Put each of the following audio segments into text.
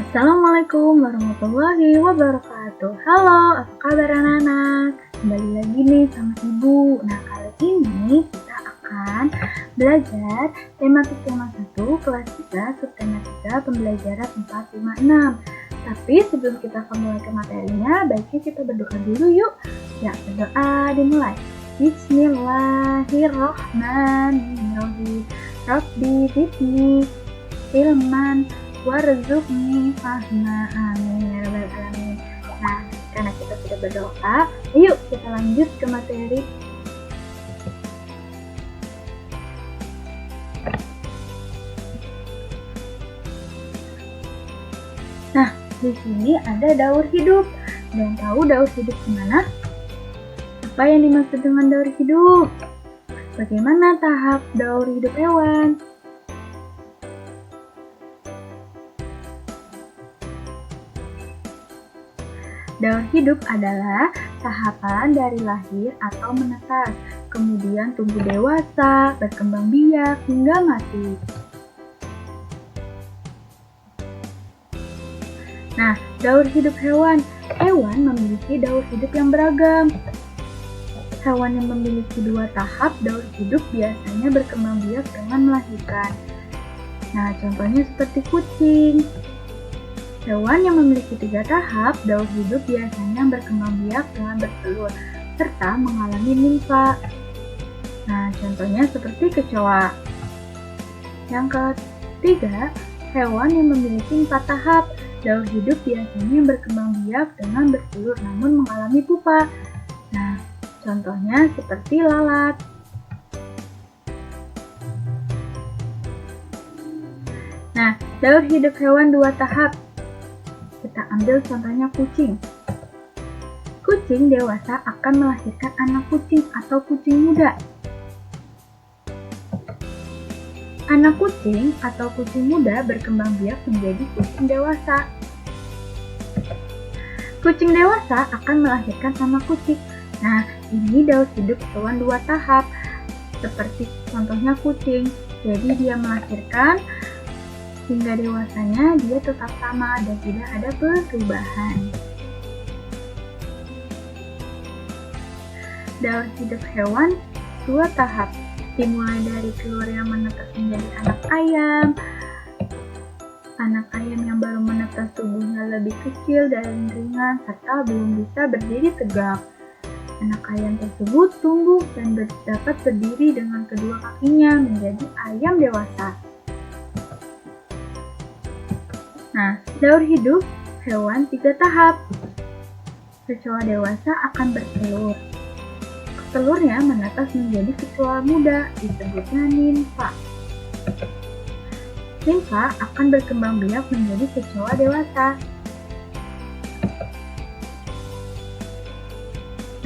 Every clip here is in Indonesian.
Assalamualaikum warahmatullahi wabarakatuh. Halo, apa kabar anak-anak? Kembali lagi nih sama Ibu. Nah, kali ini kita akan belajar tema 1 kelas 3, subtema 3, pembelajaran 4, 5, 6. Tapi sebelum kita mulai ke materinya, baiknya kita berdoa dulu yuk. Ya, berdoa dimulai. Bismillahirrahmanirrahim. Rabbi zidni ilman warzuqni fahma, amin ya rabbal alamin. Nah, karena kita sudah berdoa, yuk kita lanjut ke materi. Nah, di sini ada daur hidup. Dan tahu daur hidup gimana? Apa yang dimaksud dengan daur hidup? Bagaimana tahap daur hidup hewan? Daur hidup adalah tahapan dari lahir atau menetas, kemudian tumbuh dewasa, berkembang biak, hingga mati. Nah, daur hidup hewan. Hewan memiliki daur hidup yang beragam. Hewan yang memiliki 2 tahap daur hidup biasanya berkembang biak dengan melahirkan. Nah, contohnya seperti kucing. Hewan yang memiliki 3 tahap daur hidup biasanya berkembang biak dengan bertelur, serta mengalami nimfa. Nah, contohnya seperti kecoa. Yang ketiga, hewan yang memiliki 4 tahap daur hidup biasanya berkembang biak dengan bertelur namun mengalami pupa. Nah, contohnya seperti lalat. Nah, daur hidup hewan 2 tahap. Kita ambil contohnya kucing. Kucing dewasa akan melahirkan anak kucing atau kucing muda. Anak kucing atau kucing muda berkembang biak menjadi kucing dewasa. Kucing dewasa akan melahirkan anak kucing. Nah, ini daur hidup hewan 2 tahap. Seperti contohnya kucing. Jadi dia melahirkan hingga dewasanya dia tetap sama dan tidak ada perubahan. Daur hidup hewan 2 tahap, dimulai dari telur yang menetas menjadi anak ayam. Anak ayam yang baru menetas tubuhnya lebih kecil dan ringan serta belum bisa berdiri tegak. Anak ayam tersebut tumbuh dan dapat berdiri dengan kedua kakinya menjadi ayam dewasa. Nah, daur hidup hewan 3 tahap. Kecoa dewasa akan bertelur. Telurnya menetas menjadi kecoa muda, disebutnya nimfa. Nimfa akan berkembang biak menjadi kecoa dewasa.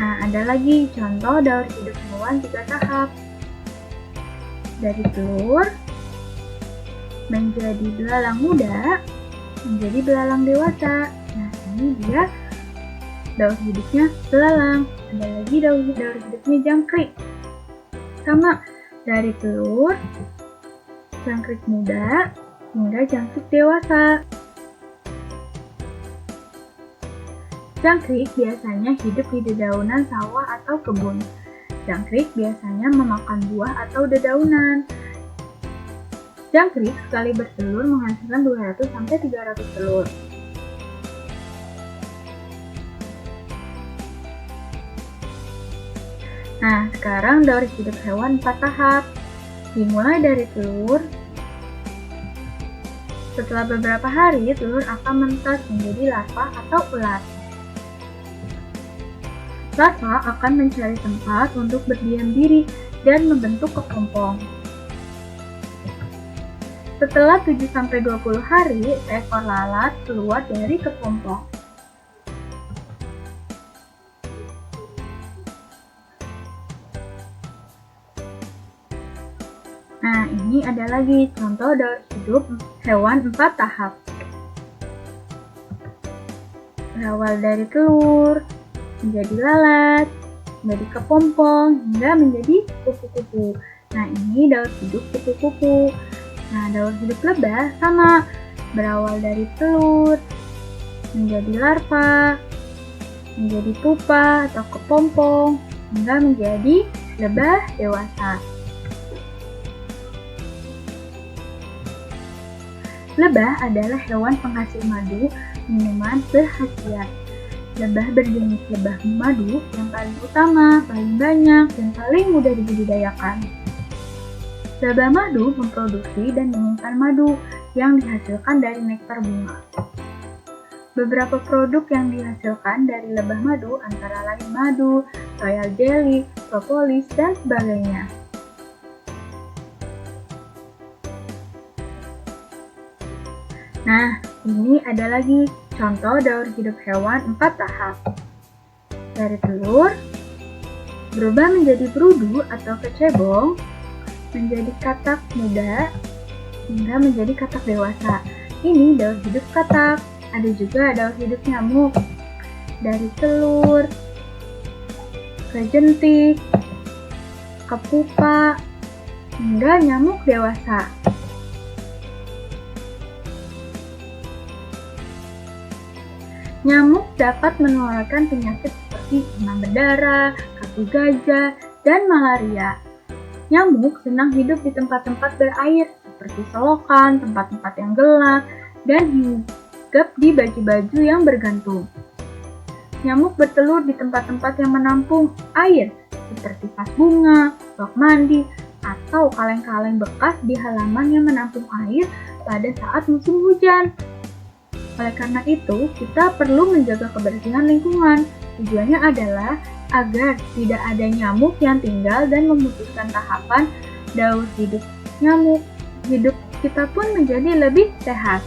Nah, ada lagi contoh daur hidup hewan 3 tahap. Dari telur menjadi belalang muda, menjadi belalang dewasa. Nah, ini dia daur hidupnya belalang. Ada lagi daur hidupnya jangkrik. Sama, dari telur, jangkrik muda, hingga jangkrik dewasa. Jangkrik biasanya hidup di dedaunan sawah atau kebun. Jangkrik biasanya memakan buah atau dedaunan. Jangkrik sekali bertelur menghasilkan 200-300 telur. Nah, sekarang daur hidup hewan 4 tahap. Dimulai dari telur. Setelah beberapa hari, telur akan menetas menjadi larva atau ulat. Larva akan mencari tempat untuk berdiam diri dan membentuk kepompong. Setelah 7-20 hari, seekor lalat keluar dari kepompong. Nah, ini ada lagi contoh daur hidup hewan 4 tahap. Berawal dari telur, menjadi lalat, menjadi kepompong, hingga menjadi kupu-kupu. Nah, ini daur hidup kupu-kupu. Nah, daur hidup lebah sama. berawal dari telur, menjadi larva, menjadi pupa atau kepompong, hingga menjadi lebah dewasa. Lebah adalah hewan penghasil madu minuman berkhasiat. Lebah berjenis lebah madu yang paling utama, paling banyak, dan paling mudah dibudidayakan. Lebah madu memproduksi dan menyimpan madu yang dihasilkan dari nektar bunga. Beberapa produk yang dihasilkan dari lebah madu antara lain madu, royal jelly, propolis, dan sebagainya. Nah, ini ada lagi contoh daur hidup hewan 4 tahap. Dari telur, berubah menjadi berudu atau kecebong, menjadi katak muda, hingga menjadi katak dewasa. Ini daur hidup katak. Ada juga daur hidup nyamuk. Dari telur, ke jentik, ke pupa, hingga nyamuk dewasa. Nyamuk dapat menularkan penyakit seperti demam berdarah, kaku gajah, dan malaria. Nyamuk senang hidup di tempat-tempat berair, seperti selokan, tempat-tempat yang gelap, dan hinggap di baju-baju yang bergantung. Nyamuk bertelur di tempat-tempat yang menampung air, seperti vas bunga, bak mandi, atau kaleng-kaleng bekas di halaman yang menampung air pada saat musim hujan. Oleh karena itu, kita perlu menjaga kebersihan lingkungan. Tujuannya adalah agar tidak ada nyamuk yang tinggal dan memutuskan tahapan daur hidup nyamuk. Hidup kita pun menjadi lebih sehat.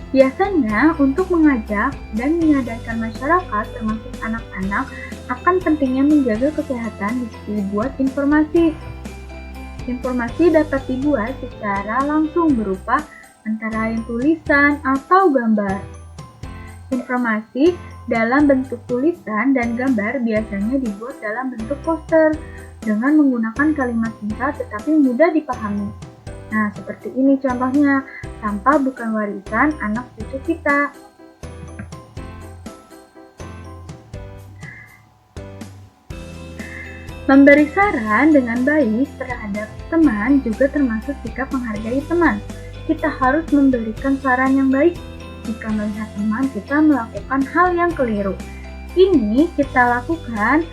Biasanya, untuk mengajak dan menyadarkan masyarakat, termasuk anak-anak, akan pentingnya menjaga kesehatan dibuat informasi. Informasi dapat dibuat secara langsung berupa antara lain tulisan atau gambar. Informasi dalam bentuk tulisan dan gambar biasanya dibuat dalam bentuk poster dengan menggunakan kalimat singkat tetapi mudah dipahami. Nah, seperti ini contohnya, sampah bukan warisan anak cucu kita. Memberi saran dengan baik terhadap teman juga termasuk sikap menghargai teman. Kita harus memberikan saran yang baik jika melihat teman kita melakukan hal yang keliru. Ini kita lakukan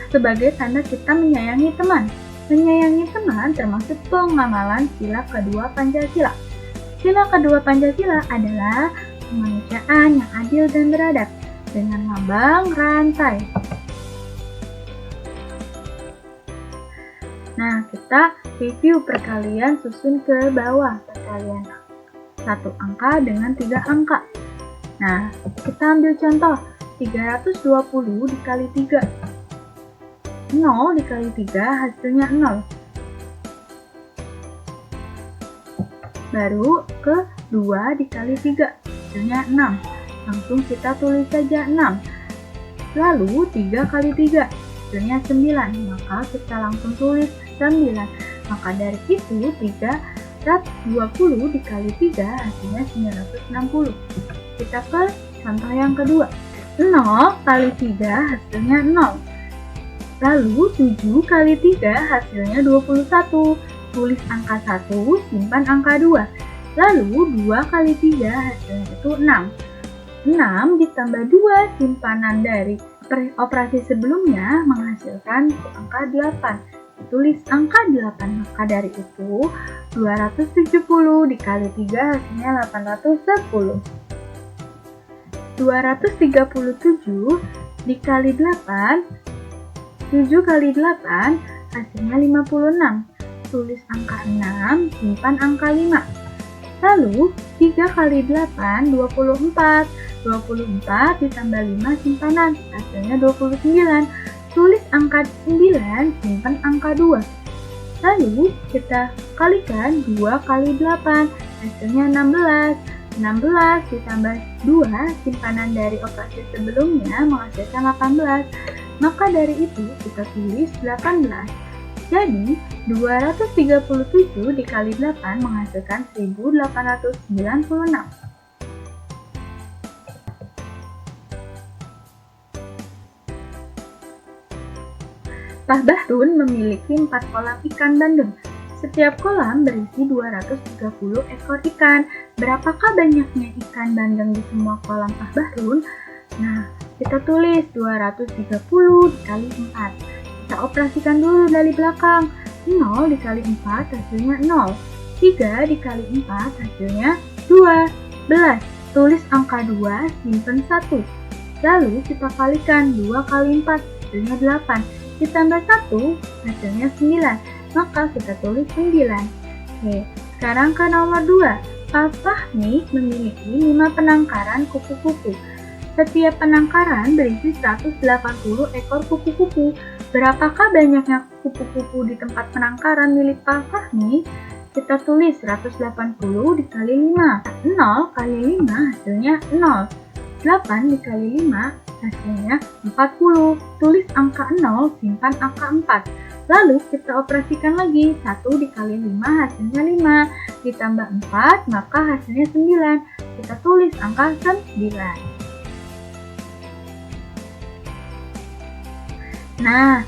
sebagai tanda kita menyayangi teman. Menyayangi teman termasuk pengamalan sila kedua Pancasila. Sila kedua Pancasila adalah kemanusiaan yang adil dan beradab dengan lambang rantai. Nah, kita review perkalian susun ke bawah, perkalian satu angka dengan 3 angka. Nah, kita ambil contoh 320 dikali 3. 0 dikali 3 hasilnya 0. Baru ke 2 dikali 3 hasilnya 6. Langsung kita tulis saja 6. Lalu 3 kali 3 hasilnya 9. Maka kita langsung tulis 9. Maka dari itu 320 dikali 3 hasilnya 960. Kita ke contoh yang kedua. 0 kali 3 hasilnya 0. Lalu 7 kali 3 hasilnya 21. Tulis angka 1, simpan angka 2. Lalu 2 kali 3 hasilnya itu 6. 6 ditambah 2 simpanan dari operasi sebelumnya menghasilkan angka 8. Tulis angka 8, maka dari itu 270 dikali 3 hasilnya 810. 237 dikali 8, 7 kali 8 hasilnya 56. Tulis angka 6, simpan angka 5. Lalu 3 kali 8, 24. 24 ditambah 5 simpanan, hasilnya 29. Tulis angka 9, simpan angka 2. Lalu kita kalikan 2 kali 8, hasilnya 16. 16 ditambah 2, simpanan dari operasi sebelumnya menghasilkan 18. Maka dari itu kita tulis 18. Jadi, 237 dikali 8 menghasilkan 1896. Pak Bahrun memiliki 4 kolam ikan bandeng. Setiap kolam berisi 230 ekor ikan. Berapakah banyaknya ikan bandeng di semua kolam Pak Bahrun? Nah, kita tulis 230 dikali 4. Kita operasikan dulu dari belakang. 0 dikali 4 hasilnya 0. 3 dikali 4 hasilnya 12. Tulis angka 2, simpen 1. Lalu kita kalikan 2 kali 4 hasilnya 8. Ditambah 1 hasilnya 9. Maka kita tulis 9. Oke, sekarang ke nomor 2. Pak Fahmi memiliki 5 penangkaran kupu-kupu. Setiap penangkaran berisi 180 ekor kupu-kupu. Berapakah banyaknya kupu-kupu di tempat penangkaran milik Pak Fahmi? Kita tulis 180 dikali 5. 0 kali 5 hasilnya 0. 8 dikali 5 hasilnya 40. Tulis angka 0, simpan angka 4. Lalu kita operasikan lagi. 1 dikali 5 hasilnya 5. Ditambah 4 maka hasilnya 9. Kita tulis angka 9. Nah,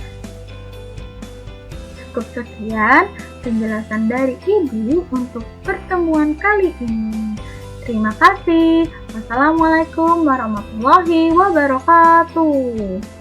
cukup sekian penjelasan dari Ibu untuk pertemuan kali ini. Terima kasih. Wassalamualaikum warahmatullahi wabarakatuh.